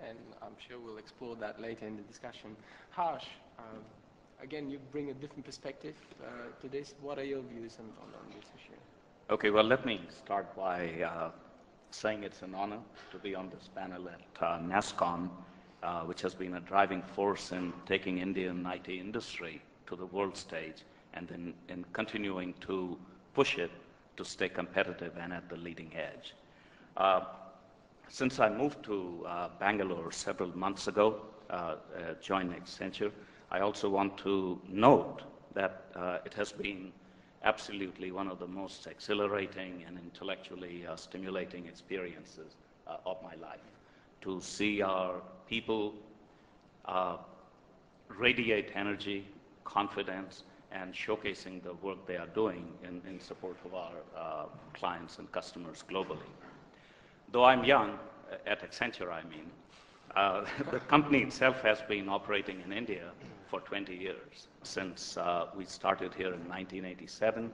and I'm sure we'll explore that later in the discussion. Harsh, again, you bring a different perspective to this. What are your views on this issue? Okay, well, let me start by saying it's an honor to be on this panel at NASSCOM, which has been a driving force in taking Indian IT industry to the world stage and then in continuing to push it to stay competitive and at the leading edge. Since I moved to Bangalore several months ago, joined Accenture, I also want to note that it has been absolutely one of the most exhilarating and intellectually stimulating experiences of my life. To see our people radiate energy, confidence, and showcasing the work they are doing in support of our clients and customers globally. Though I'm young, at Accenture I mean, the company itself has been operating in India for 20 years, since we started here in 1987,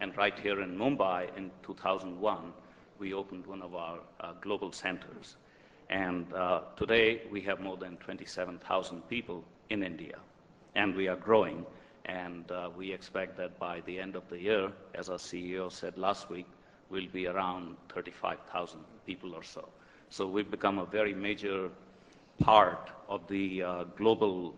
and right here in Mumbai in 2001, we opened one of our global centers. And today we have more than 27,000 people in India, and we are growing. And we expect that by the end of the year, as our CEO said last week, we'll be around 35,000 people or so. So we've become a very major part of the global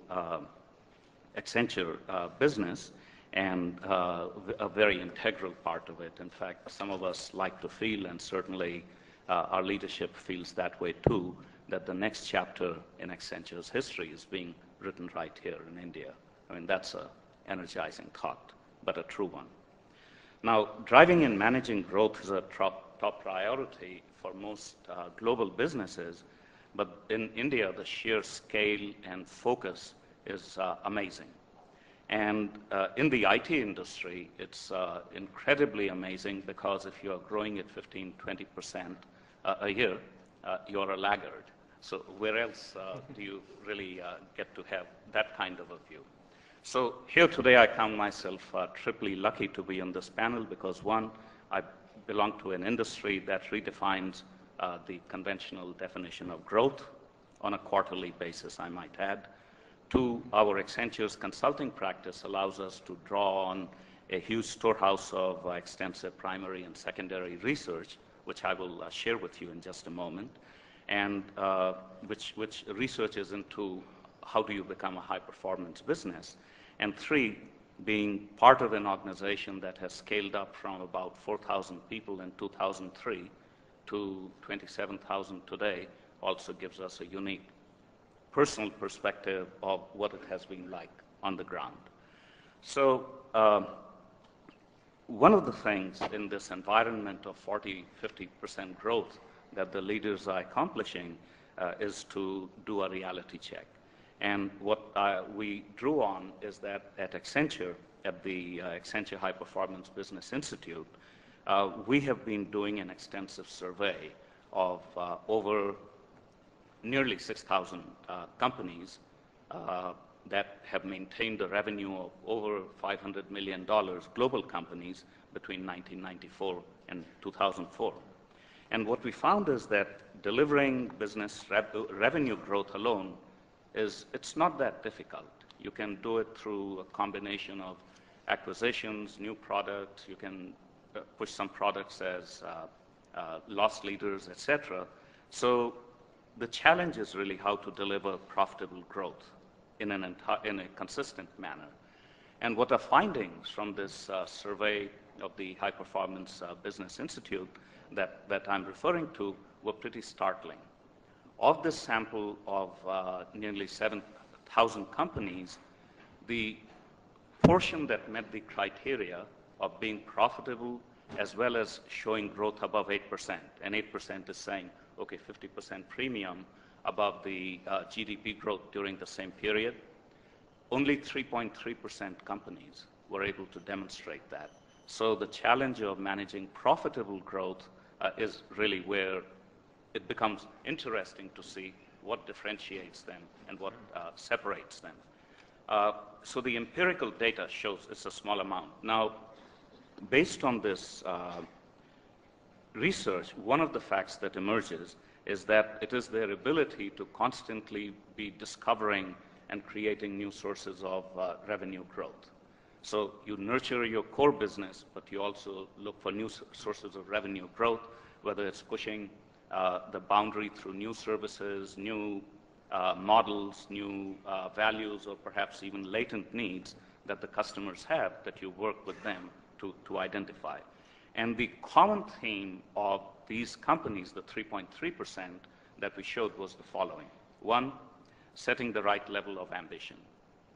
Accenture business, and a very integral part of it. In fact, some of us like to feel, and certainly our leadership feels that way too, that the next chapter in Accenture's history is being written right here in India. I mean, that's a energizing thought, but a true one. Now, driving and managing growth is a top priority for most global businesses, but in India, the sheer scale and focus is amazing. And in the IT industry, it's incredibly amazing, because if you're growing at 15-20% a year, you're a laggard. So where else do you really get to have that kind of a view? So here today, I count myself triply lucky to be on this panel, because one, I belong to an industry that redefines the conventional definition of growth on a quarterly basis, I might add. Two, our Accenture's consulting practice allows us to draw on a huge storehouse of extensive primary and secondary research, which I will share with you in just a moment, and which researches into how do you become a high-performance business. And three, being part of an organization that has scaled up from about 4,000 people in 2003 to 27,000 today also gives us a unique personal perspective of what it has been like on the ground. So one of the things in this environment of 40-50% growth that the leaders are accomplishing is to do a reality check. And what we drew on is that at Accenture, at the Accenture High Performance Business Institute, we have been doing an extensive survey of over nearly 6,000 companies that have maintained a revenue of over $500 million, global companies, between 1994 and 2004. And what we found is that delivering business revenue growth alone it's not that difficult. You can do it through a combination of acquisitions, new products. You can push some products as loss leaders, etc. So the challenge is really how to deliver profitable growth in a consistent manner. And what our findings from this survey of the High Performance Business Institute that I'm referring to were pretty startling. Of this sample of nearly 7,000 companies, the portion that met the criteria of being profitable as well as showing growth above 8%, and 8% is saying, okay, 50% premium above the GDP growth during the same period, only 3.3% companies were able to demonstrate that. So the challenge of managing profitable growth is really where it becomes interesting to see what differentiates them and what separates them. So the empirical data shows it's a small amount. Now, based on this research, one of the facts that emerges is that it is their ability to constantly be discovering and creating new sources of revenue growth. So you nurture your core business, but you also look for new sources of revenue growth, whether it's pushing the boundary through new services, new models, new values, or perhaps even latent needs that the customers have that you work with them to identify. And the common theme of these companies, the 3.3% that we showed, was the following. One, setting the right level of ambition.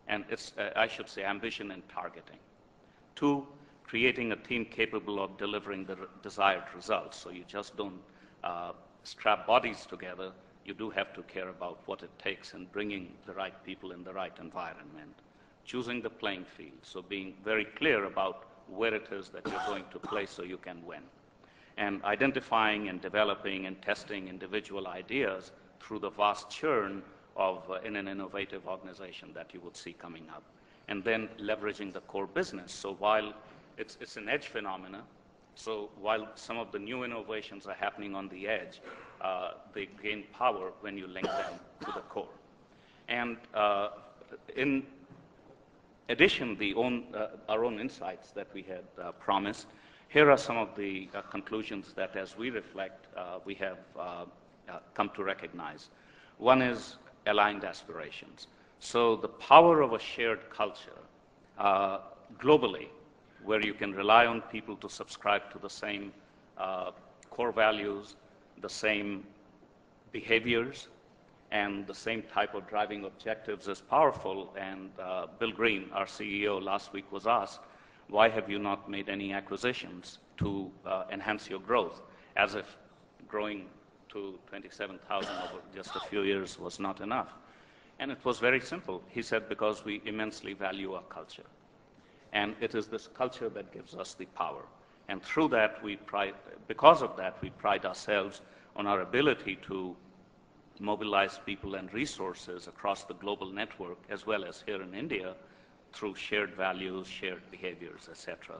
And it's, I should say, ambition and targeting. Two, creating a team capable of delivering the desired results. So you just don't strap bodies together. You do have to care about what it takes in bringing the right people in the right environment. Choosing the playing field, so being very clear about where it is that you're going to play so you can win. And identifying and developing and testing individual ideas through the vast churn of in an innovative organization that you would see coming up. And then leveraging the core business. So while it's an edge phenomena, so while some of the new innovations are happening on the edge, they gain power when you link them to the core. And in addition, our own insights that we had promised, here are some of the conclusions that as we reflect, we have come to recognize. One is aligned aspirations. So the power of a shared culture globally, where you can rely on people to subscribe to the same core values, the same behaviors, and the same type of driving objectives is powerful. And Bill Green, our CEO, last week was asked, why have you not made any acquisitions to enhance your growth, as if growing to 27,000 over just a few years was not enough. And it was very simple. He said, because we immensely value our culture. And it is this culture that gives us the power. And through that, because of that, we pride ourselves on our ability to mobilize people and resources across the global network, as well as here in India, through shared values, shared behaviors, etc.,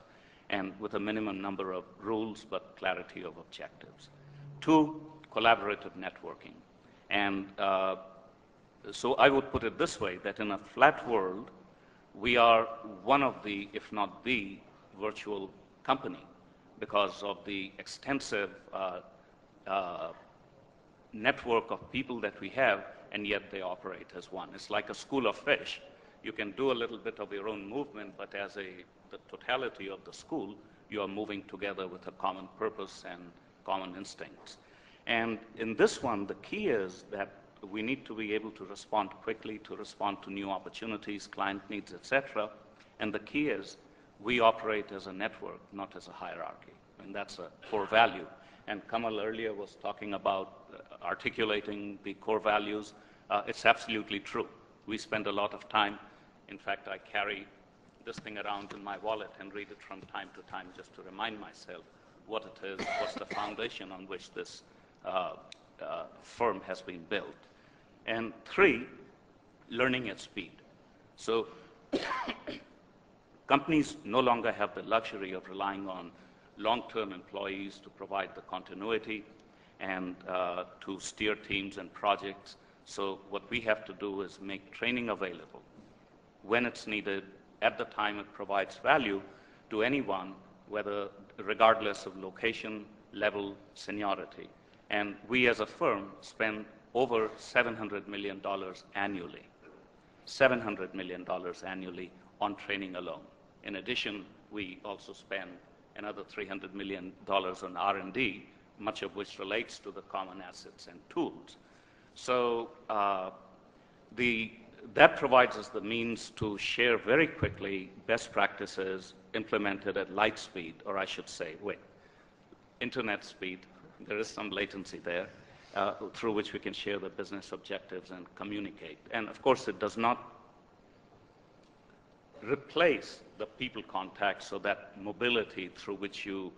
and with a minimum number of rules, but clarity of objectives. Two, collaborative networking. And so I would put it this way, that in a flat world, we are one of the, if not the, virtual company because of the extensive network of people that we have, and yet they operate as one. It's like a school of fish. You can do a little bit of your own movement, but as the totality of the school, you are moving together with a common purpose and common instincts. And in this one, the key is that we need to be able to respond quickly, to respond to new opportunities, client needs, etc. And the key is we operate as a network, not as a hierarchy. And that's a core value. And Kamal earlier was talking about articulating the core values. It's absolutely true. We spend a lot of time. In fact, I carry this thing around in my wallet and read it from time to time just to remind myself what it is, what's the foundation on which this firm has been built. And three, learning at speed. So companies no longer have the luxury of relying on long-term employees to provide the continuity and to steer teams and projects. So what we have to do is make training available when it's needed, at the time it provides value to anyone, whether regardless of location, level, seniority. And we as a firm spend over $700 million annually, $700 million annually on training alone. In addition, we also spend another $300 million on R&D, much of which relates to the common assets and tools. So that provides us the means to share very quickly best practices implemented at light speed, or I should say, internet speed. There is some latency there, through which we can share the business objectives and communicate. And of course, it does not replace the people contact, so that mobility through which you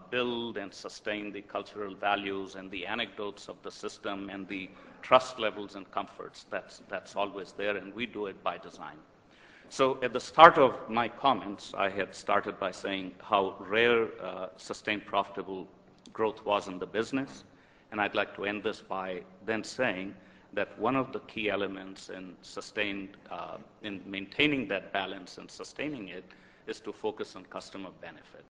build and sustain the cultural values and the anecdotes of the system and the trust levels and comforts, that's always there, and we do it by design. So at the start of my comments, I had started by saying how rare sustained profitable growth was in the business, And I'd like to end this by then saying that one of the key elements in maintaining that balance and sustaining it is to focus on customer benefit.